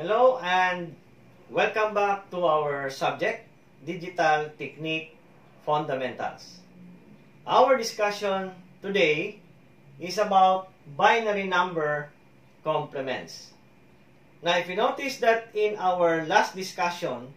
Hello and welcome back to our subject, Digital Technique Fundamentals. Our discussion today is about binary number complements. Now, if you notice that in our last discussion,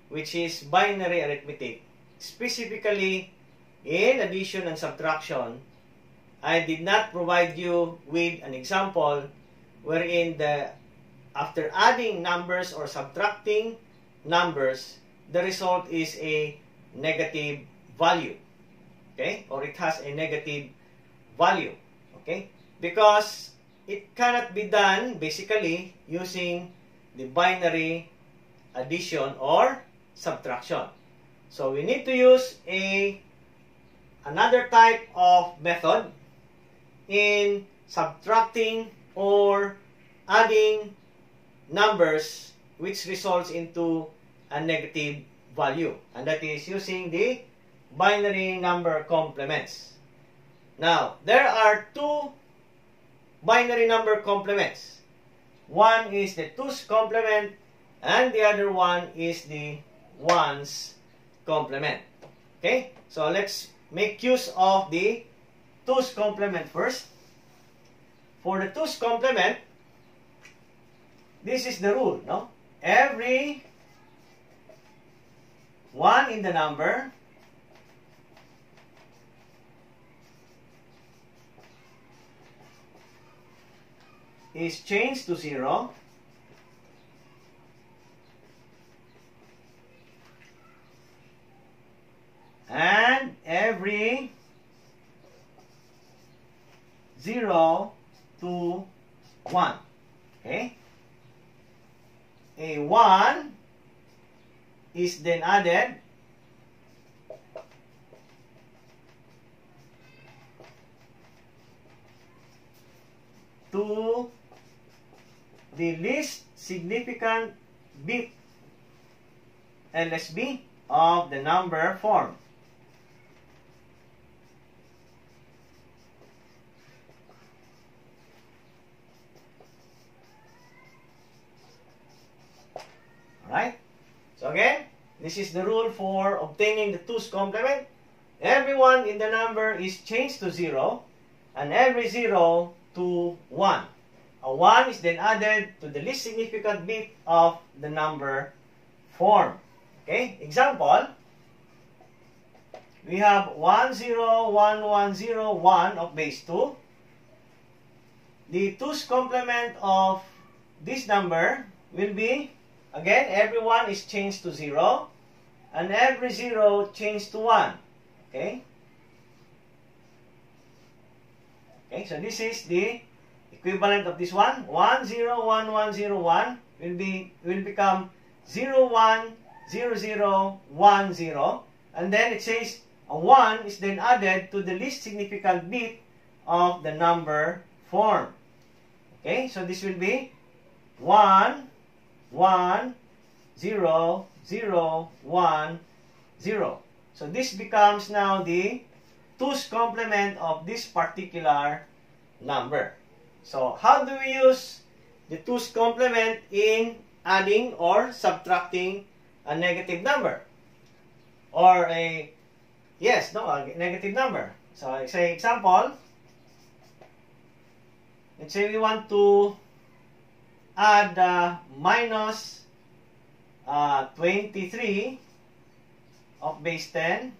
which is binary arithmetic, specifically in addition and subtraction, I did not provide you with an example wherein after adding numbers or subtracting numbers, the result is a negative value. Okay? Or it has a negative value. Okay? Because it cannot be done basically using the binary addition or subtraction. So we need to use another type of method in subtracting or adding numbers which results into a negative value, and that is using the binary number complements. Now, there are two binary number complements. One is the 2's complement and the other one is the 1's complement. Okay? So let's make use of the 2's complement first. For the 2's complement, this is the rule, no? Every 1 in the number is changed to 0 and every 0 to 1. Okay? A 1 is then added to the least significant bit LSB of the number form. Alright? So again, this is the rule for obtaining the 2's complement. Every 1 in the number is changed to 0 and every 0 to 1. A 1 is then added to the least significant bit of the number form. Okay? Example, we have 1, 0, 1, 1, 0, 1 of base 2. The 2's complement of this number will be, again, every 1 is changed to 0 and every 0 changed to 1. Okay? Okay, so this is the equivalent of this one. 1, 0, 1, 1, 0, 1 will become 0, 1, 0, 0, 1, 0. And then it says a 1 is then added to the least significant bit of the number form. Okay, so this will be 1, 1, 0, 0, 1, 0. So this becomes now the 2's complement of this particular number. So how do we use the 2's complement in adding or subtracting a negative number? Or a negative number. So let's say example, let's say we want to add minus 23 of base 10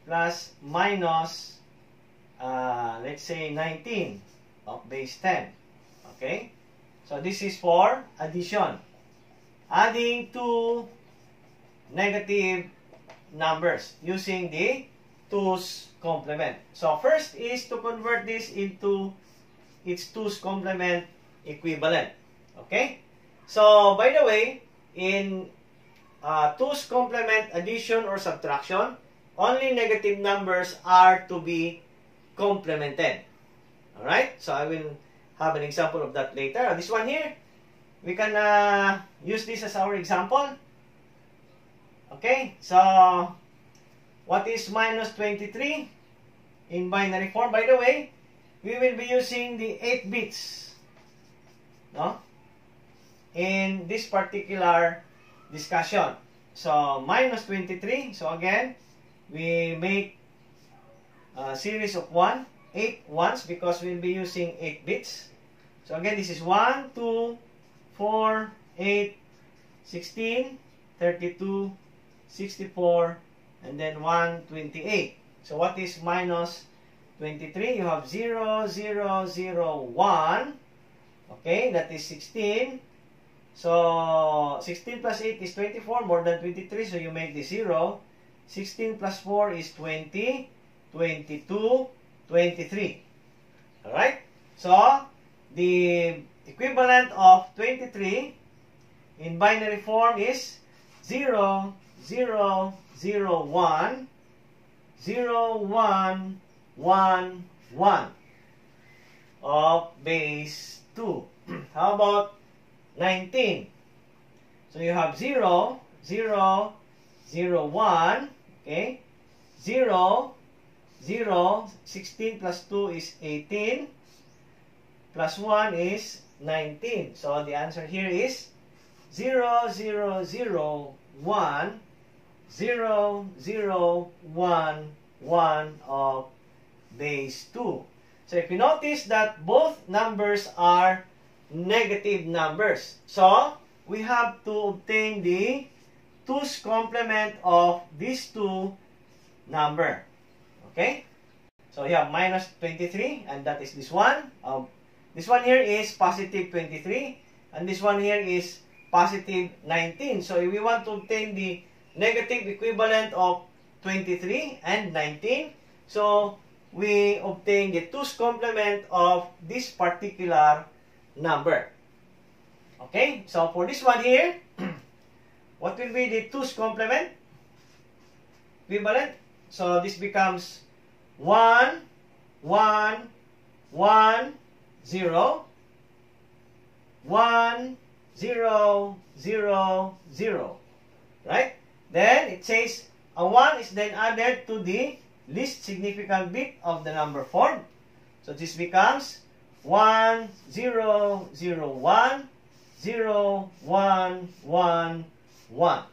plus minus let's say 19 of base 10. Okay? So this is for addition. Adding two negative numbers using the 2's complement. So first is to convert this into its 2's complement equivalent. Okay? So by the way, in 2's complement addition or subtraction, only negative numbers are to be complemented. Alright? So I will have an example of that later. This one here, we can use this as our example. Okay? So, what is minus 23 in binary form? By the way, we will be using the 8 bits. No? in this particular discussion. So, minus 23. So, again, we make a series of 8 ones because we'll be using 8 bits. So, again, this is 1, 2, 4, 8, 16, 32, 64, and then 128. So, what is minus 23? You have 0, 0, 0, 1. Okay, that is 16. So, 16 plus 8 is 24, more than 23, so you make this 0. 16 plus 4 is 20, 22, 23. Alright? So, the equivalent of 23 in binary form is 0, 0, 0, 1, 0, 1, 1, 1 of base 2. How about 19? So you have 0, 0, 0, 1, okay? 0, 0, 16 plus 2 is 18, plus 1 is 19. So the answer here is 0, 0, 0, 1, 0, 0, 1, 1 of base 2. So if you notice that both numbers are negative numbers, so we have to obtain the 2's complement of these two number. Okay? So you have minus 23, and that is this one. This one here is positive 23, and this one here is positive 19. So if we want to obtain the negative equivalent of 23 and 19, so we obtain the 2's complement of this particular number. Okay, so for this one here, what will be the 2's complement equivalent? So this becomes 1, 1, 1, 0, 1, 0, 0, 0. Right? Then it says a 1 is then added to the least significant bit of the number form. So this becomes 1, 0, 0, 1, 0, 1, 1, 1.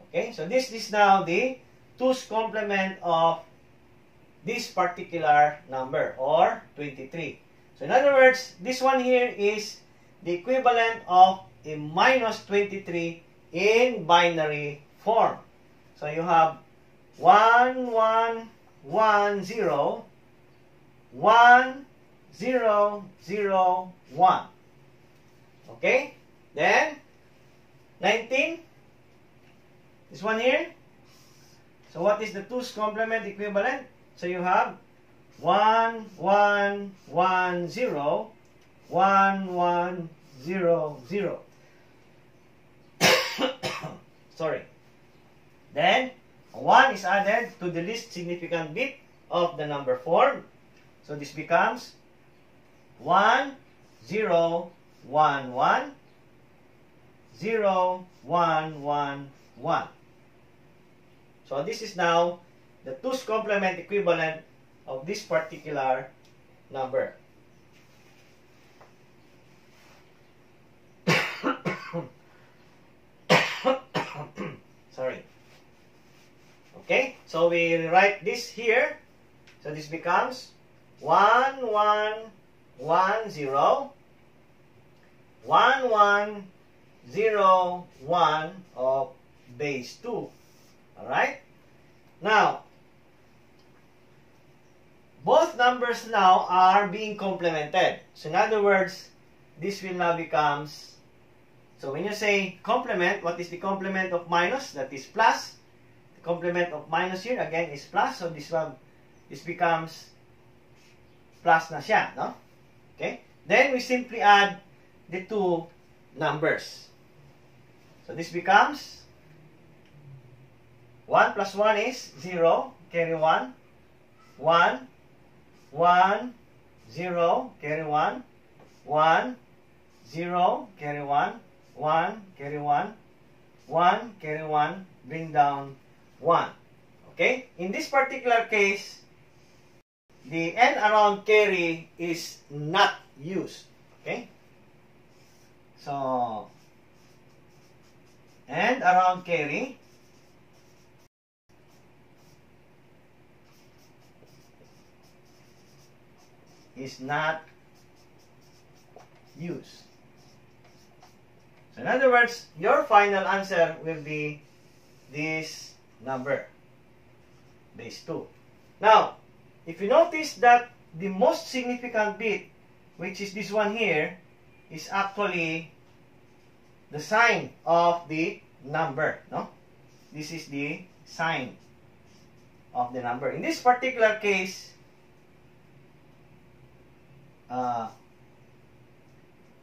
Okay, so this is now the 2's complement of this particular number, or 23. So in other words, this one here is the equivalent of a minus 23 in binary form. So you have 1, 1, 1, 0, 1, 0, 0, 1. Okay? Then, 19. This one here. So what is the 2's complement equivalent? So you have 1, 1, 1, 0, 1, 1, 0, 0. Sorry. Then, 1 is added to the least significant bit of the number form. So this becomes 1, 0, 1, 1, 0, 1, 1, 1. So this is now the 2's complement equivalent of this particular number. Sorry. Okay, so we write this here. So this becomes 1, 1, 1, 0, 1, 1, 0, 1 of base 2. Alright? Now, both numbers now are being complemented. So in other words, this will now becomes, so when you say complement, what is the complement of minus? That is plus. The complement of minus here, again, is plus. So this one, this becomes plus na siya, no? Okay? Then we simply add the two numbers. So this becomes 1 plus 1 is 0, carry 1, 1, 1, 0, carry 1, 1, 0, carry 1, 1, carry 1, 1, carry 1, bring down 1. Okay? In this particular case, the n around carry is not used. Okay? So, and around carry is not used. So in other words, your final answer will be this number, base 2. Now, if you notice that the most significant bit, which is this one here, is actually the sign of the number, no? This is the sign of the number. In this particular case,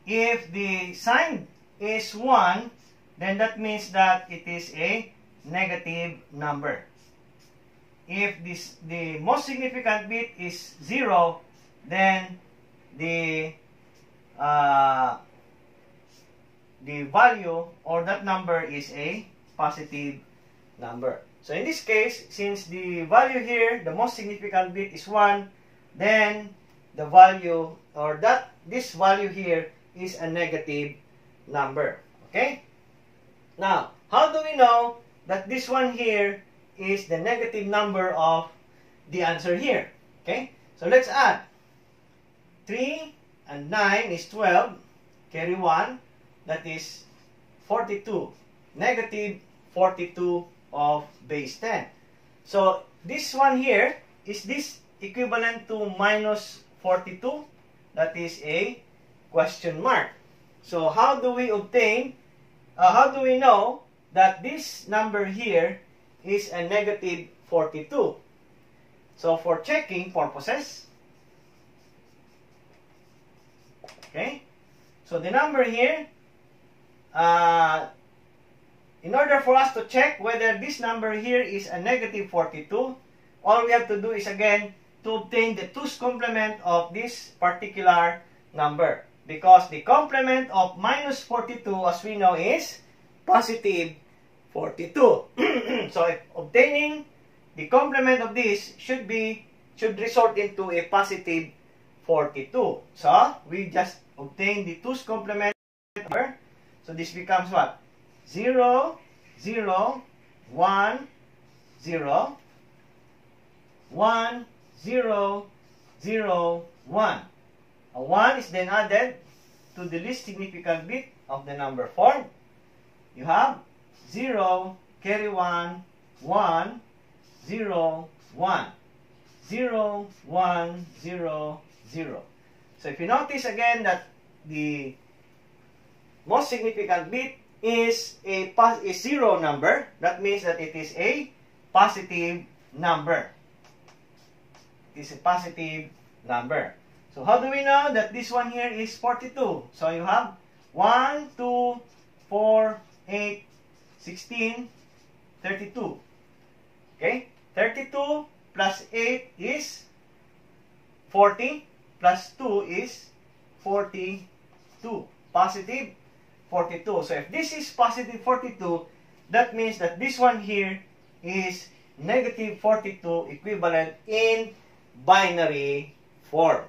if the sign is 1, then that means that it is a negative number. If the most significant bit is 0, then the value or that number is a positive number. So in this case, since the value here, the most significant bit is 1, then the value or this value here is a negative number. Okay? Now, how do we know that this one here is the negative number of the answer here? Okay? So let's add. 3 and 9 is 12. Carry 1. That is 42. Negative 42 of base 10. So this one here, is this equivalent to minus 42? That is a question mark. So how do we obtain, how do we know that this number here is a negative 42? So for checking purposes, okay, so the number here, in order for us to check whether this number here is a negative 42, all we have to do is again to obtain the 2's complement of this particular number. Because the complement of minus 42, as we know, is positive 42. So if obtaining the complement of this should result into a positive 42. So we just obtain the 2's complement number. So this becomes what? 0, 0, 1, 0, 1, 0, 0, 1. A 1 is then added to the least significant bit of the number formed. You have 0, carry 1, 1, 0, 1, 0, 1, 0, 0. So if you notice again that the most significant bit is a 0 number, that means that it is a positive number. It is a positive number. So how do we know that this one here is 42? So you have 1, 2, 4, 8, 16, 32. Okay? 32 plus 8 is 40, plus 2 is 42. Positive 42. So if this is positive 42, that means that this one here is negative 42 equivalent in binary form.